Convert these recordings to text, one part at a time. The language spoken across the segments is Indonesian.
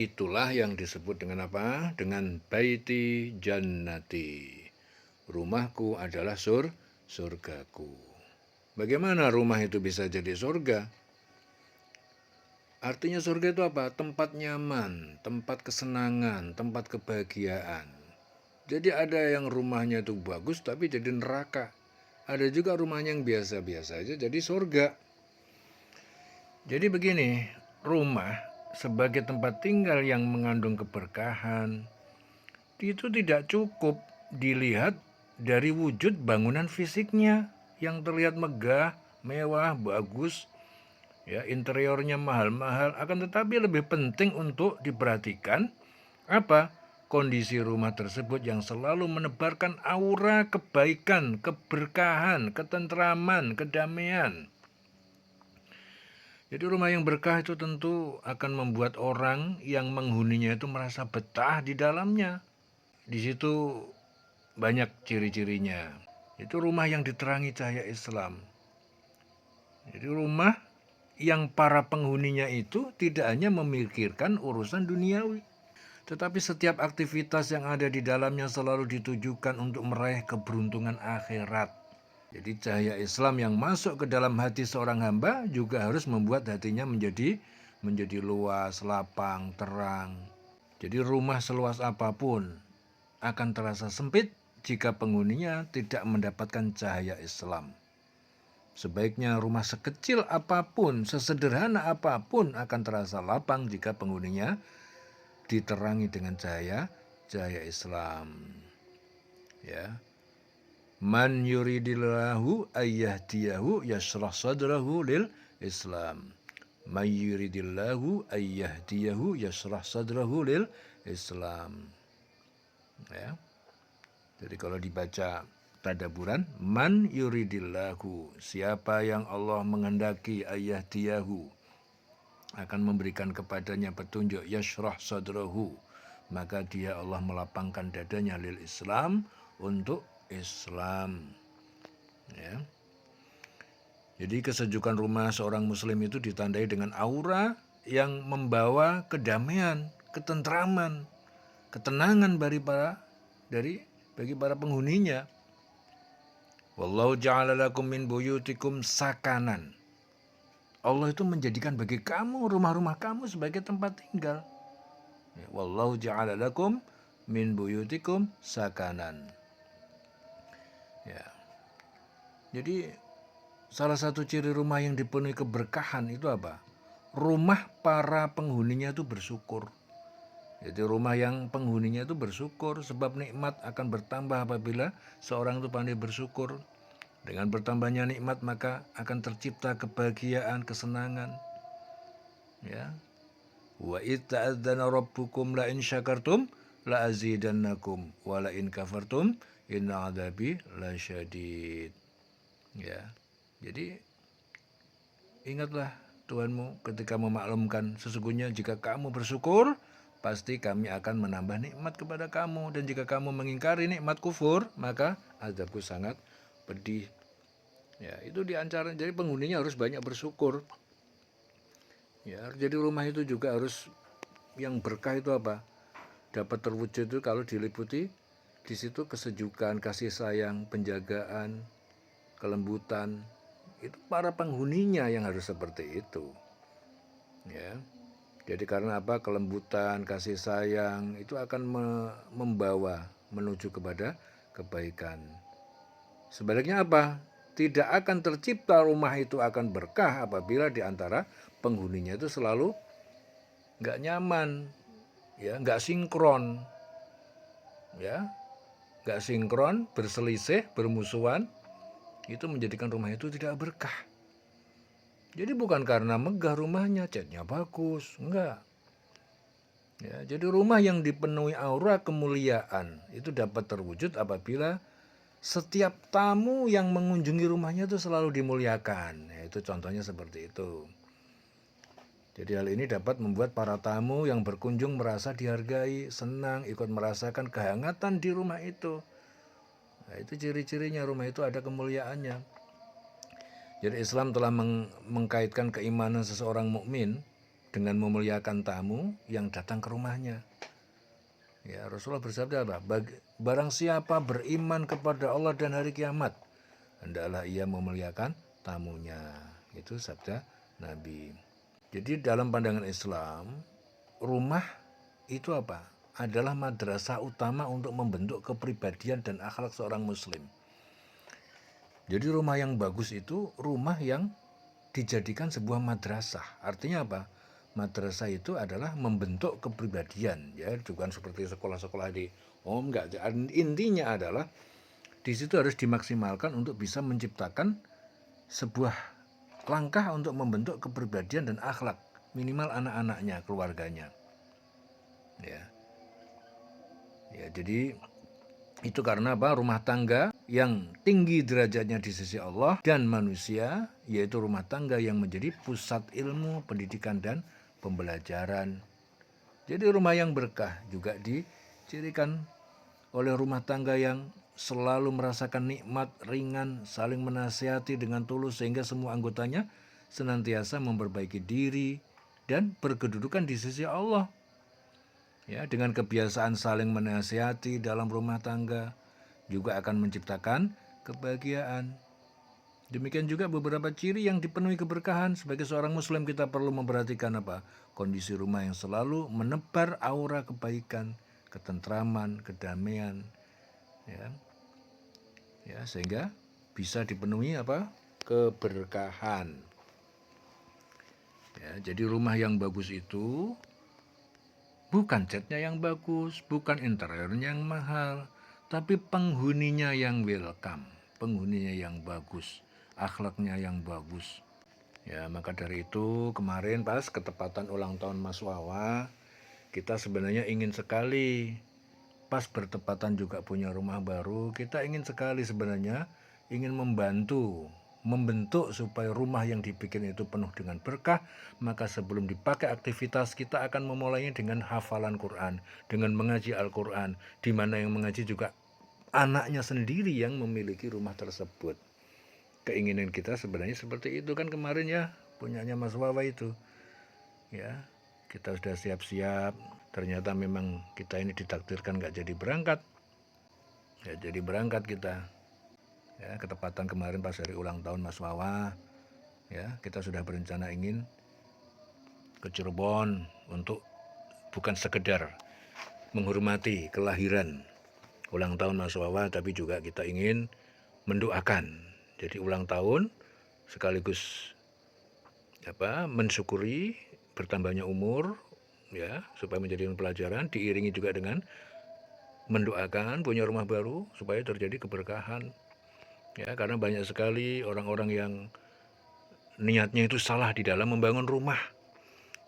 Itulah yang disebut dengan apa? Dengan baiti jannati. Rumahku adalah surgaku. Bagaimana rumah itu bisa jadi surga? Artinya surga itu apa? Tempat nyaman, tempat kesenangan, tempat kebahagiaan. Jadi ada yang rumahnya itu bagus tapi jadi neraka. Ada juga rumahnya yang biasa-biasa aja jadi surga. Jadi begini, rumah sebagai tempat tinggal yang mengandung keberkahan itu tidak cukup dilihat dari wujud bangunan fisiknya yang terlihat megah, mewah, bagus, ya interiornya mahal-mahal, akan tetapi lebih penting untuk diperhatikan apa? Kondisi rumah tersebut yang selalu menebarkan aura kebaikan, keberkahan, ketentraman, kedamaian. Jadi rumah yang berkah itu tentu akan membuat orang yang menghuninya itu merasa betah di dalamnya. Di situ banyak ciri-cirinya. Itu rumah yang diterangi cahaya Islam. Jadi rumah yang para penghuninya itu tidak hanya memikirkan urusan duniawi, tetapi setiap aktivitas yang ada di dalamnya selalu ditujukan untuk meraih keberuntungan akhirat. Jadi cahaya Islam yang masuk ke dalam hati seorang hamba juga harus membuat hatinya menjadi luas, lapang, terang. Jadi rumah seluas apapun akan terasa sempit jika penghuninya tidak mendapatkan cahaya Islam. Sebaiknya rumah sekecil apapun, sesederhana apapun akan terasa lapang jika penghuninya diterangi dengan cahaya Islam. Ya. Man yuridillahu ayyahdiyahu yashrah sadrahu lil Islam. Man yuridillahu ayyahdiyahu yashrah sadrahu lil Islam. Ya. Jadi kalau dibaca tadaburan, man yuridillahu, siapa yang Allah menghendaki ayyahdiyahu akan memberikan kepadanya petunjuk, yashrah sadrahu, maka dia Allah melapangkan dadanya lil Islam, untuk Islam. Ya. Jadi kesejukan rumah seorang muslim itu ditandai dengan aura yang membawa kedamaian, ketentraman, ketenangan bagi para penghuninya. Wallahu ja'ala lakum min buyutikum sakanan. Allah itu menjadikan bagi kamu rumah-rumah kamu sebagai tempat tinggal. Wallahu ja'ala lakum min buyutikum sakanan. Ya. Jadi salah satu ciri rumah yang dipenuhi keberkahan itu apa? Rumah para penghuninya itu bersyukur. Jadi rumah yang penghuninya itu bersyukur, sebab nikmat akan bertambah apabila seorang itu pandai bersyukur. Dengan bertambahnya nikmat maka akan tercipta kebahagiaan, kesenangan. Ya. Wa itta'adzana rabbukum la in syakartum la azidannakum wa la in kafartum inna adzabi lasyadid. Ya. Jadi ingatlah Tuhanmu ketika memaklumkan, sesungguhnya jika kamu bersyukur pasti kami akan menambah nikmat kepada kamu, dan jika kamu mengingkari nikmat kufur maka azabku sangat pedih. Ya, itu diancaran. Jadi penghuninya harus banyak bersyukur. Ya, jadi rumah itu juga harus yang berkah itu apa? Dapat terwujud itu kalau diliputi di situ kesejukan, kasih sayang, penjagaan, kelembutan. Itu para penghuninya yang harus seperti itu. Ya. Jadi karena apa? Kelembutan, kasih sayang itu akan membawa menuju kepada kebaikan. Sebaliknya apa? Tidak akan tercipta rumah itu akan berkah apabila di antara penghuninya itu selalu nggak nyaman, ya, nggak sinkron, ya, nggak sinkron, berselisih, bermusuhan, itu menjadikan rumah itu tidak berkah. Jadi bukan karena megah rumahnya, catnya bagus, enggak. Ya, jadi rumah yang dipenuhi aura kemuliaan itu dapat terwujud apabila setiap tamu yang mengunjungi rumahnya itu selalu dimuliakan. Ya, itu contohnya seperti itu. Jadi hal ini dapat membuat para tamu yang berkunjung merasa dihargai, senang, ikut merasakan kehangatan di rumah itu. Nah, itu ciri-cirinya rumah itu ada kemuliaannya. Jadi Islam telah mengkaitkan keimanan seseorang mukmin dengan memuliakan tamu yang datang ke rumahnya. Ya, Rasulullah bersabda apa? Barang siapa beriman kepada Allah dan hari kiamat, hendaklah ia memuliakan tamunya. Itu sabda Nabi. Jadi dalam pandangan Islam, rumah itu apa? Adalah madrasah utama untuk membentuk kepribadian dan akhlak seorang muslim. Jadi rumah yang bagus itu rumah yang dijadikan sebuah madrasah. Artinya apa? Madrasah itu adalah membentuk kepribadian, ya, bukan seperti sekolah-sekolah di enggak. Intinya adalah di situ harus dimaksimalkan untuk bisa menciptakan sebuah langkah untuk membentuk kepribadian dan akhlak minimal anak-anaknya, keluarganya. Ya. Ya, jadi itu karena apa? Rumah tangga yang tinggi derajatnya di sisi Allah dan manusia, yaitu rumah tangga yang menjadi pusat ilmu, pendidikan, dan pembelajaran. Jadi rumah yang berkah juga dicirikan oleh rumah tangga yang selalu merasakan nikmat, ringan, saling menasihati dengan tulus sehingga semua anggotanya senantiasa memperbaiki diri dan berkedudukan di sisi Allah. Ya, dengan kebiasaan saling menasihati dalam rumah tangga juga akan menciptakan kebahagiaan. Demikian juga beberapa ciri yang dipenuhi keberkahan. Sebagai seorang muslim kita perlu memperhatikan apa? Kondisi rumah yang selalu menebar aura kebaikan, ketentraman, kedamaian, ya. Ya, sehingga bisa dipenuhi apa? Keberkahan. Ya, jadi rumah yang bagus itu bukan catnya yang bagus, bukan interiornya yang mahal, tapi penghuninya yang welcome, penghuninya yang bagus, akhlaknya yang bagus. Ya, maka dari itu kemarin pas ketepatan ulang tahun Mas Wawa, kita sebenarnya ingin sekali, pas bertepatan juga punya rumah baru, kita ingin sekali sebenarnya ingin membentuk supaya rumah yang dibikin itu penuh dengan berkah. Maka sebelum dipakai aktivitas, kita akan memulainya dengan hafalan Quran, dengan mengaji Al-Quran, di mana yang mengaji juga anaknya sendiri yang memiliki rumah tersebut. Keinginan kita sebenarnya seperti itu kan kemarin ya, punyanya Mas Wawa itu. Ya, kita sudah siap-siap, ternyata memang kita ini ditakdirkan gak jadi berangkat. Ya, jadi berangkat kita. Ya, ketepatan kemarin pas hari ulang tahun Mas Wawa, ya, kita sudah berencana ingin ke Cirebon untuk bukan sekedar menghormati kelahiran ulang tahun Mas Wawa, tapi juga kita ingin mendoakan. Jadi ulang tahun sekaligus mensyukuri bertambahnya umur, ya, supaya menjadi pelajaran, diiringi juga dengan mendoakan punya rumah baru supaya terjadi keberkahan. Ya, karena banyak sekali orang-orang yang niatnya itu salah di dalam membangun rumah.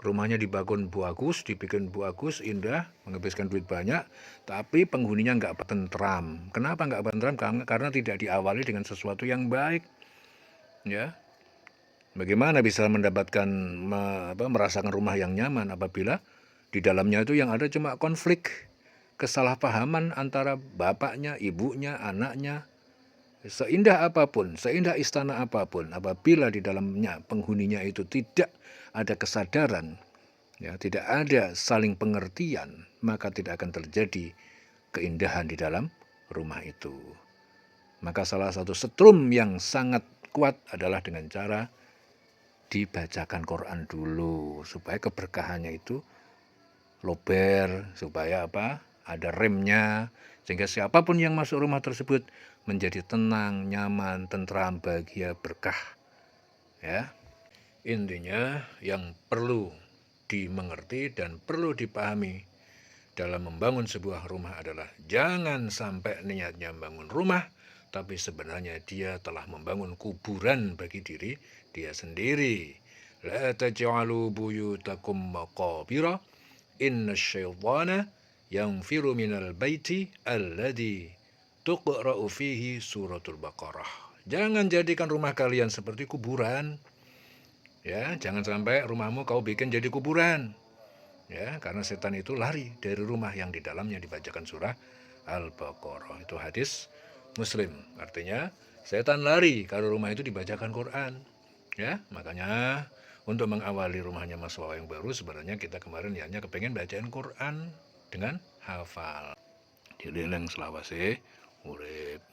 Rumahnya dibangun bagus, dibikin bagus, indah, menghabiskan duit banyak, tapi penghuninya nggak tentram. Kenapa nggak tentram? Karena tidak diawali dengan sesuatu yang baik. Ya, bagaimana bisa mendapatkan merasakan rumah yang nyaman apabila di dalamnya itu yang ada cuma konflik, kesalahpahaman antara bapaknya, ibunya, anaknya. Seindah apapun, seindah istana apapun, apabila di dalamnya penghuninya itu tidak ada kesadaran, ya, tidak ada saling pengertian, maka tidak akan terjadi keindahan di dalam rumah itu. Maka salah satu setrum yang sangat kuat adalah dengan cara dibacakan Quran dulu, supaya keberkahannya itu lober, supaya apa? Ada remnya, sehingga siapapun yang masuk rumah tersebut menjadi tenang, nyaman, tentram, bahagia, berkah. Ya, intinya yang perlu dimengerti dan perlu dipahami dalam membangun sebuah rumah adalah jangan sampai niatnya membangun rumah, tapi sebenarnya dia telah membangun kuburan bagi diri dia sendiri. La taj'alu buyutakum maqabira innasyaitana yanfiru minal baiti alladhi tuqra'u fihi suratul Baqarah. Jangan jadikan rumah kalian seperti kuburan. Ya, jangan sampai rumahmu kau bikin jadi kuburan. Ya, karena setan itu lari dari rumah yang di dalamnya dibacakan surah Al-Baqarah. Itu hadis Muslim. Artinya setan lari kalau rumah itu dibacakan Quran. Ya, makanya untuk mengawali rumahnya Mas Wawa yang baru, sebenarnya kita kemarin hanya kepengen bacain Quran dengan hafal. Dileleng selawase urip.